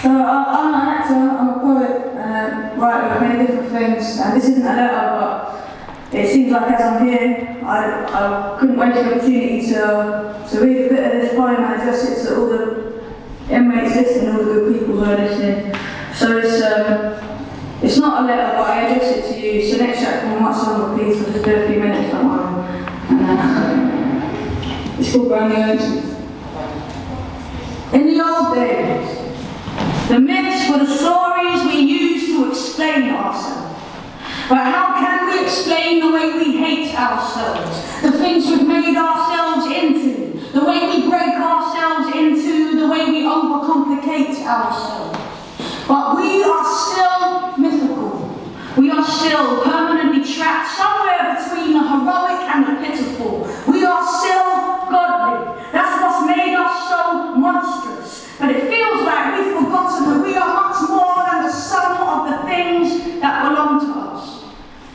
So I'm an actor, I'm a poet, writer of many different things, and this isn't a letter, but it seems like as I'm here, I couldn't waste the opportunity to read a bit of this poem and address it to all the inmates listening, all the good people who are listening. So it's not a letter, but I address it to you. It's an extract from my song, please, so just do a few minutes, don't worry. And it's called Brand New Entrance. In the old days, the myths were the stories we used to explain ourselves. But how can we explain the way we hate ourselves, the things we've made ourselves into, the way we break ourselves into, the way we overcomplicate ourselves? But we are still mythical. We are still permanently trapped somewhere between the heroic and the pitiful. We are still godly. That's what's made us so monstrous. But it feels like we've forgotten that we are much more than the sum of the things that belong to us.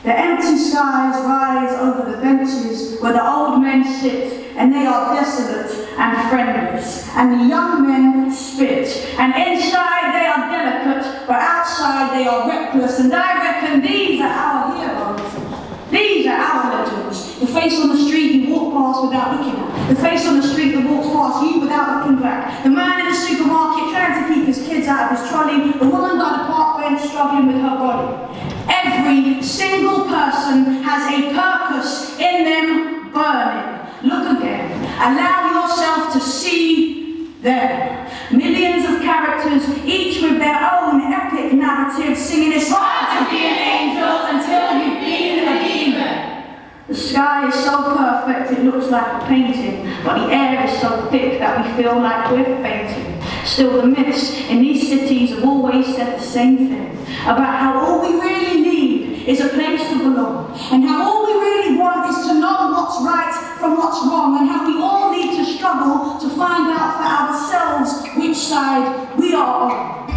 The empty skies rise over the benches where the old men sit, and they are desolate and friendless, and the young men spit, and inside they are delicate, but outside they are reckless, and I reckon these are our heroes. These are our legends. The face on the street you walk past without looking at. The face on the street that walks past you without looking back. The man in the supermarket trying to keep his kids out of his trolley. The woman by the park bench struggling with her body. Every single person has a purpose in them burning. Look again. Allow yourself to see them. Millions of characters, each with their own epic narrative, singing it's hard to be an angel until you've been a demon. The sky is so perfect it looks like a painting, but the air is so thick that we feel like we're fainting. Still, the myths in these cities have always said the same thing, about how all we really need is a place to belong, and how all we really want is to know what's right from what's wrong, and how we all need to struggle to find out for ourselves which side we are on.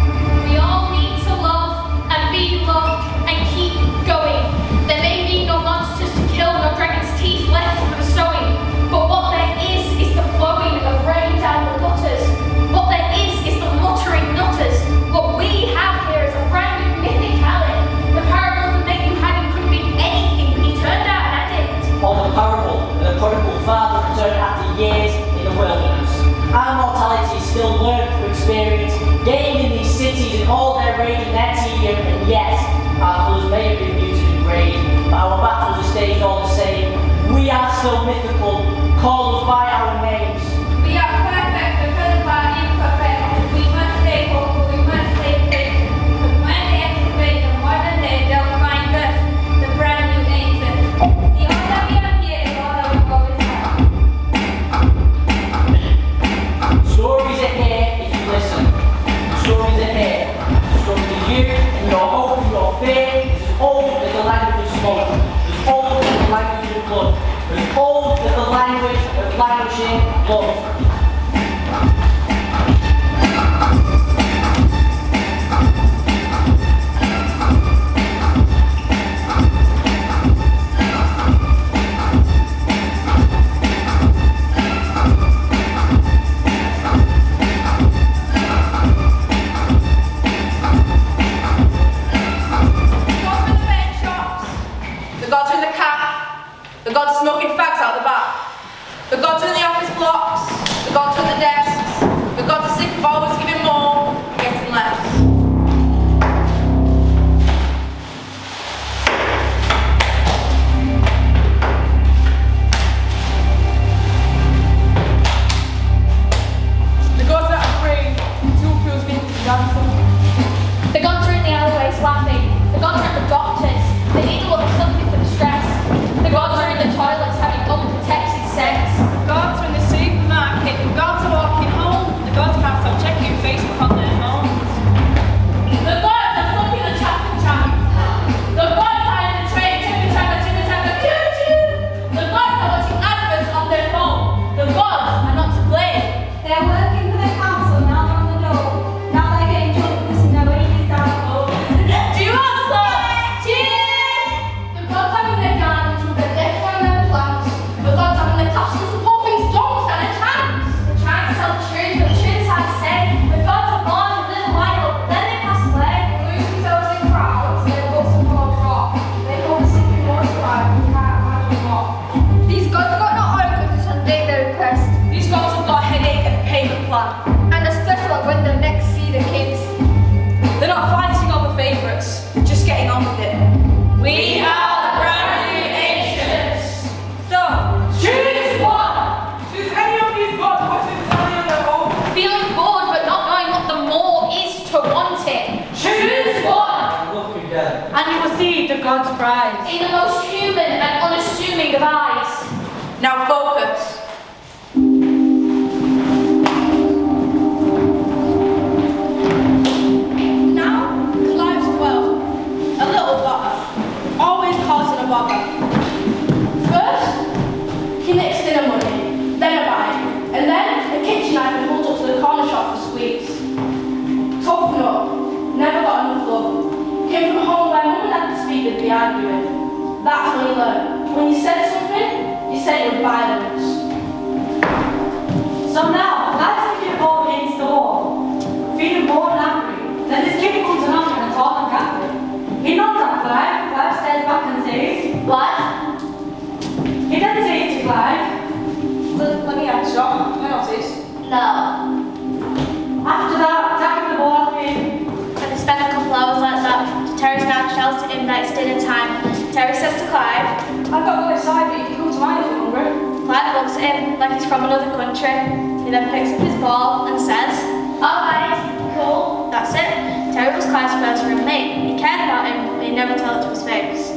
We all need to love and be loved and keep going. There may be no monsters to kill, no dragon's teeth left for the sowing, but what there is the flowing of rain down the gutters. What there is the muttering nutters. What we have here is a brand new mythic talent. The parable that made you happy could be anything, but he turned out an addict. Or the parable of the prodigal father returned after years in the wilderness. Our mortality is still learned through experience, gained in these cities and all their rage and their tedium, and yes, our colours may have been muted and greyed, but our battles are staged all the same. We are still mythical, call us by our names. We are perfect because of our imperfect. We must stay hopeful, we must stay patient. Because when they activate the modern day, they'll find us, the brand new ancient. The order we have here is all that we've always had. Stories are here if you listen. Stories are here. Stories are you and your hope and your fear. It's as old as the language of smoke. As old as the language of blood. As old as the language of languishing love. The gods in the cab, the gods smoking fags out the back, the gods in the office blocks, plan, and especially when they next see the kids. They're not fighting over favourites, they're just getting on with it. We are the brand new ancients. So, Choose one. does any of these got hospitality on their own? Feeling bored but not knowing what the more is to want it. Choose one. Look again. And you will see the God's prize. In the most human and unassuming of eyes. Now focus. Now, Clive's 12. A little bother. Always causing a bother. First, he nicks dinner money, then a bite, and then a kitchen knife and holds up to the corner shop for sweets. Tough nut. Never got enough love. Came from home where mum and dad could speak, they'd be arguing. That's when he learned. When you said something, you said it with violence. So now, let's take it all against the wall. Feeling bored and angry. Then this kid comes along and talks happily. He nods at Clive. Clive stares back and says, What? he then says to Clive, Let me answer. I noticed. No. after that, tapping the ball off him. And they spent a couple hours like that. Terry's now shouted him that it's dinner time. Terry says to Clive, I got one inside, but you can come to mine if you're hungry. Clive looks at him like he's from another country. He then picks up his ball and says, Alright, cool. that's it. Terry was Clive's first roommate. He cared about him, but he never told it to his face.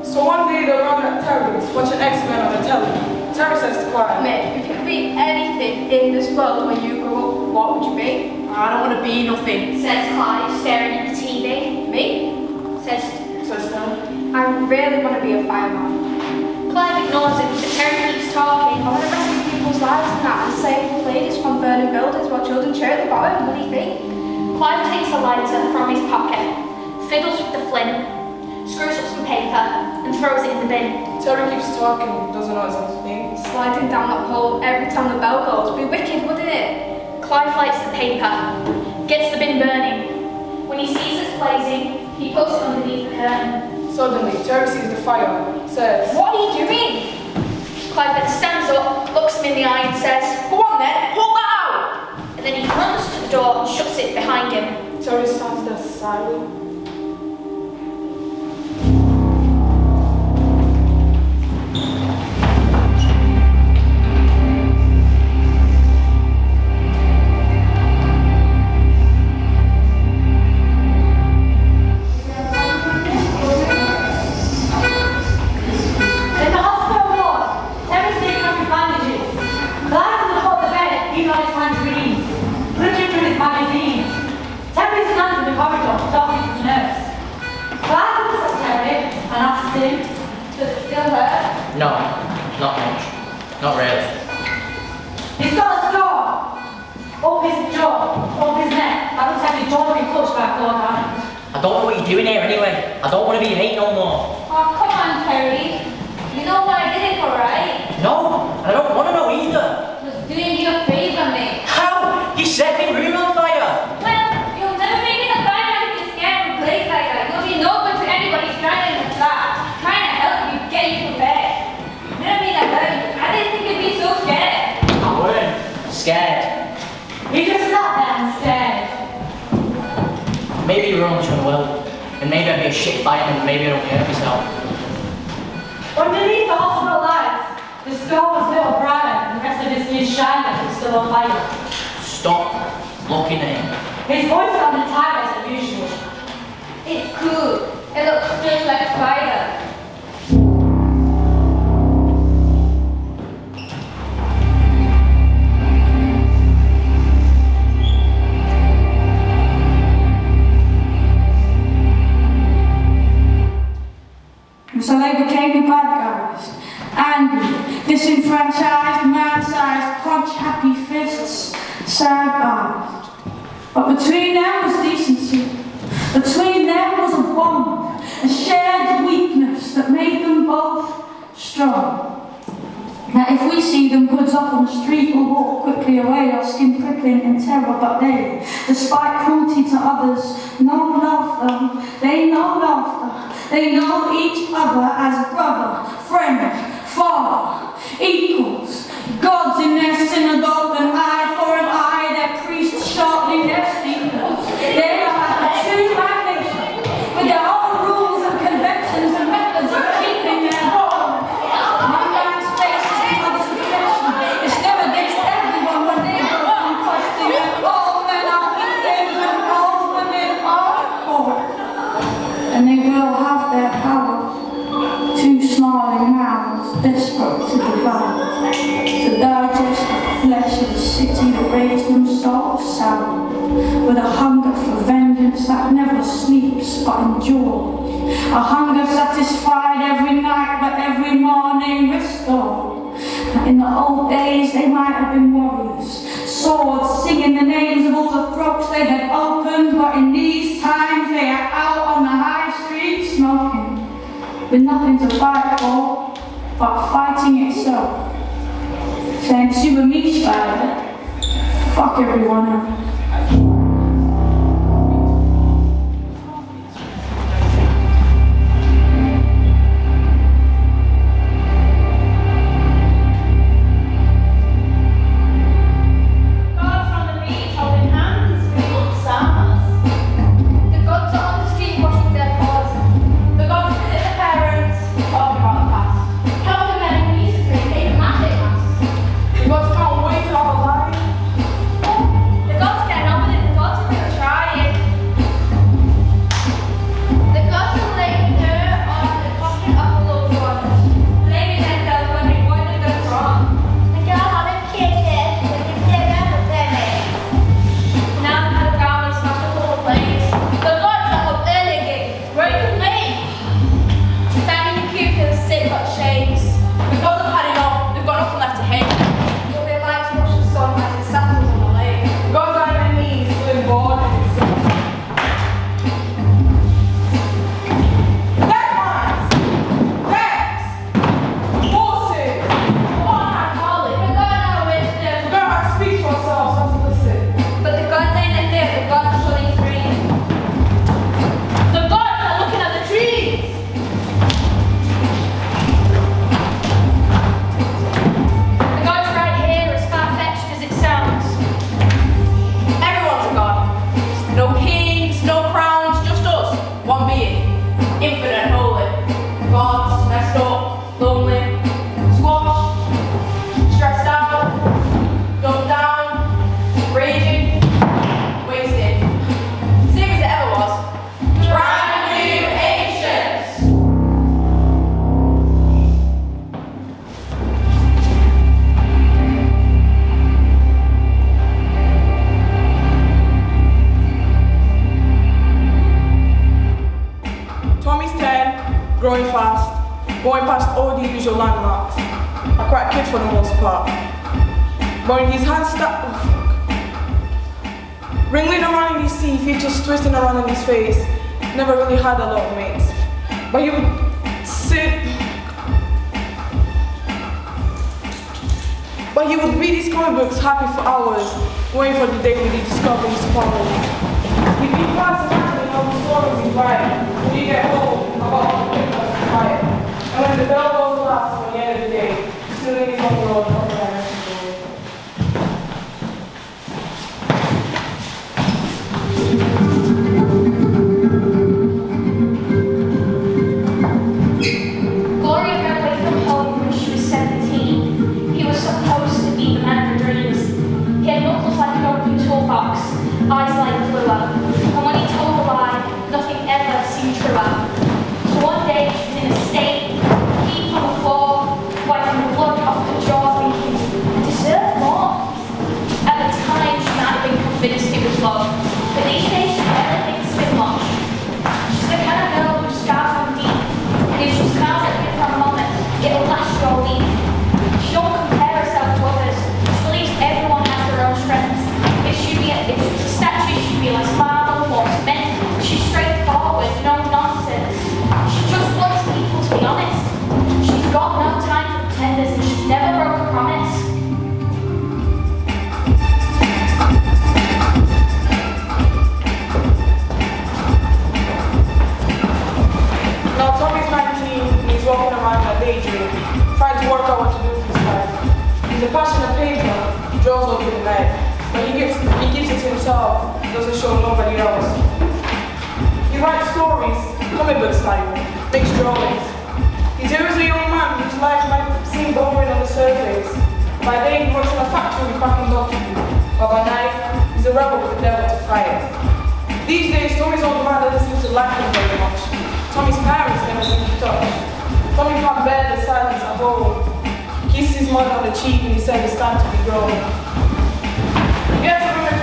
So one day they're around at Terry's, watching X-Men on the telly. Terry says to Clive, Mate, if you could be anything in this world when you grow up, what would you be? I don't want to be nothing. Says Clive, staring at the TV. Me? Says Says Terry. I really want to be a fireman. Clive ignores him, but Terry keeps talking. I want to rescue people's lives and that, and save ladies from burning buildings while children cheer at the bottom. What do you think? Clive takes a lighter from his pocket, fiddles with the flint, screws up some paper, and throws it in the bin. Terry keeps talking, doesn't know his own name. Sliding down that hole every time the bell goes. Be wicked, wouldn't it? Clive lights the paper, gets the bin burning. When he sees it's blazing, he puts it underneath the curtain. Suddenly, Terry sees the fire, says, What are you doing? Clive then stands up, looks him in the eye and says, Go on then, pull that out! and then he runs to the door and shuts it behind him. Terry stands there silent. In the hospital ward, Terry's taking off his bandages. Clive's on the foot of the bed, he's on his tangerines, looking through his magazines. Terry stands in the corridor, talking to the nurse. Clive looks at Terry and asks him, Does it still hurt? No, not much. Not really. he's got a scar up his jaw, up his neck. That looks like his jaw's been clutched by a clawed hand. I don't know what you're doing here anyway. I don't want to be your mate no more. Oh, come on, Terry. You know what I did it for, right? No, I don't want to know either. I was doing you a favor, mate. How? You set my room on fire. Well, you'll never make it a fireman if you're scared from place like that. You'll be no good to anybody trying to trap. Trying to help you get you to bed. You don't mean that hurt you. I didn't think you'd be so scared. I weren't scared. He just sat there and stared. Maybe you were only unwell. And maybe I'd be a shit fireman and maybe I don't hurt myself. Underneath the hospital lights, the scar was a little brighter and the rest of his skin shined like it was still on fire. Stop looking at him. His voice sounded tired as usual. It's cool. It looks just like a spider. So they became the bad guys. Angry, disenfranchised, man-sized, punch-happy fists, sad eyes. But between them was decency. Between them was a bond, a shared weakness that made them both strong. Now if we see them hoods up on the street or walk quickly away, our skin prickling in terror, but they, despite cruelty to others, know love them. They know laughter. They know each other as brother, friend, father, equals. Gods in their synagogue, an eye for an eye, their soul sound, with a hunger for vengeance that never sleeps but endures, a hunger satisfied every night but every morning restored. In the old days they might have been warriors, swords singing the names of all the throats they had opened, but in these times they are out on the high street smoking, with nothing to fight for but fighting itself, saying to me, Spider, fuck everyone else. Growing fast, going past all the usual landmarks. A quiet kid for the most part. But when his hands start, wriggling around in the sea, features twisting around in his face, never really had a lot of mates. But he would sit, read his comic books happy for hours, waiting for the day when he discovered his powers. He'd be fascinated how the stories he'd write when you get home about the papers to fire. And when the bell goes last for the end of the day, still in his own world, nothing else to do. Gloria ran away from home when she was 17. He was supposed to be the man of her dreams. He had knuckles like an open toolbox, eyes like fluor, and when he told a lie, nothing ever seemed truer. So one day she was in a state, heaped on the floor, wiping the blood off her jaw, thinking, I deserve more. At the time, she might have been convinced it was love, but these days she barely thinks of it much. She's the kind of girl who scars on deep, and if she smiles at you for a moment, it'll last you all week. She don't compare herself to others. She believes everyone has their own strengths. If she's a statue, she'd be like marble or cement. She's straightforward, no nonsense. She just wants people to be honest. She's got no time for pretenders, and she's never broke a promise. Now Tommy's 19 and he's walking around in a daydream, trying to work out what to do with his life. He's a passionate painter, he draws over the night, but he gives it to himself, doesn't show nobody else. He writes stories, comic book style, makes drawings. He's always a young man whose life might seem boring on the surface. By day he works in a factory cracking dog food, but by night he's a rebel with the devil to fight. These days Tommy's old man doesn't seem to like him very much. Tommy's parents never seem to touch. Tommy can't bear the silence at home. He kisses his mother on the cheek and he said it's time to be grown. He gets up in the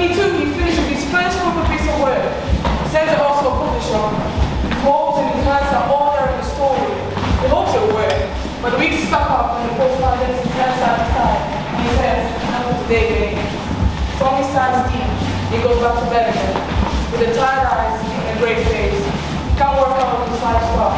22, he finishes his first proper piece of work, sends it off to a publisher, hopes and he plans that all there in the story. He hopes it will work, but the week's stuck up and the postman gets his hands outside and he says, "Nothing today, babe." Tommy sighs deep. He goes back to bed again, with the tired eyes and a great face. He can't work out with his life stuff.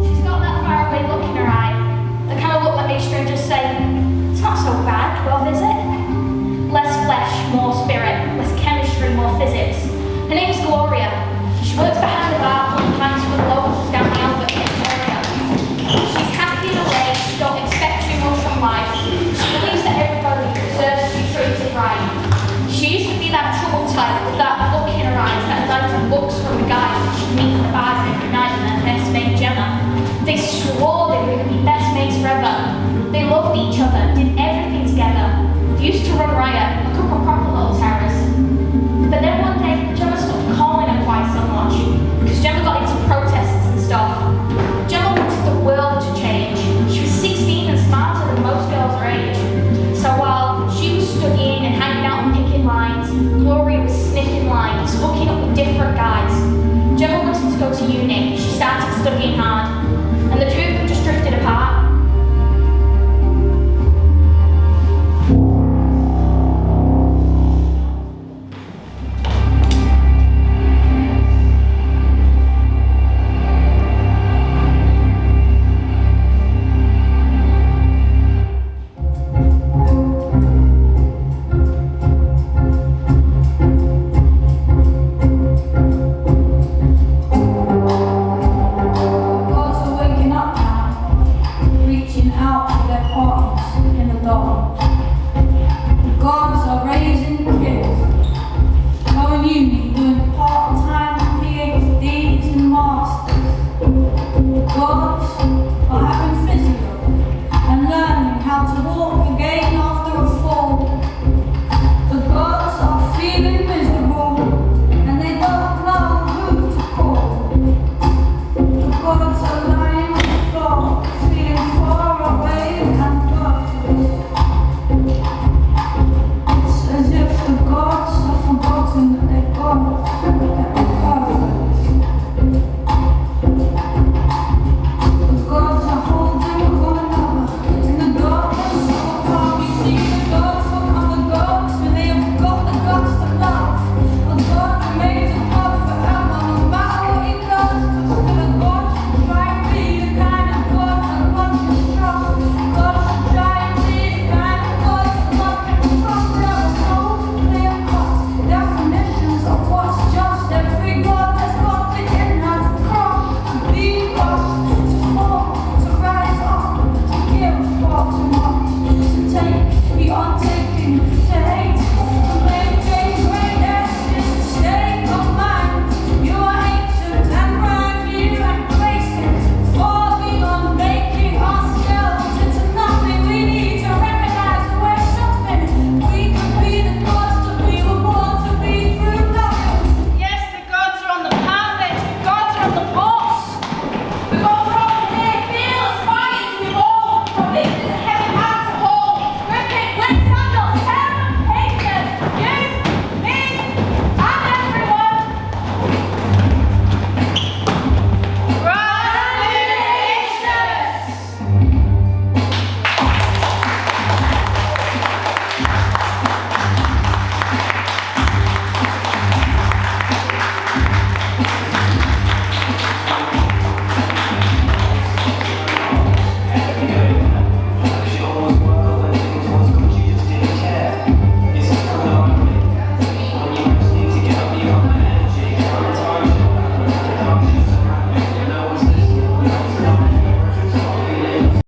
She's got that faraway look in her eye, the kind of look that makes strangers say, "It's not so bad, well, is it?" Less flesh, more spirit, less chemistry, more physics. Her name's Gloria. She works behind the bar, pulling pints for the locals down the Albert in Victoria. She's happy in a way, she don't expect too much from life. She believes that everybody deserves to be treated right. She used to be that trouble type with that look in her eyes that led to books from the guys that she'd meet in the bars every night with their best mate Gemma. They swore they were going to be best mates forever. They loved each other, did everything together. They used to run riot, a couple of proper little terrorists. But then one day, Gemma stopped calling her quite so much, because Gemma got into protests and stuff. Gemma wanted the world to change. She was 16 and smarter than most girls her age. So while she was studying and hanging out and picking lines, Gloria was sniffing lines, hooking up with different guys. Gemma wanted to go to uni. She started studying hard, and the two of them just drifted apart. Gods are waking up now, reaching out to their partners in the dawn. The gods are raising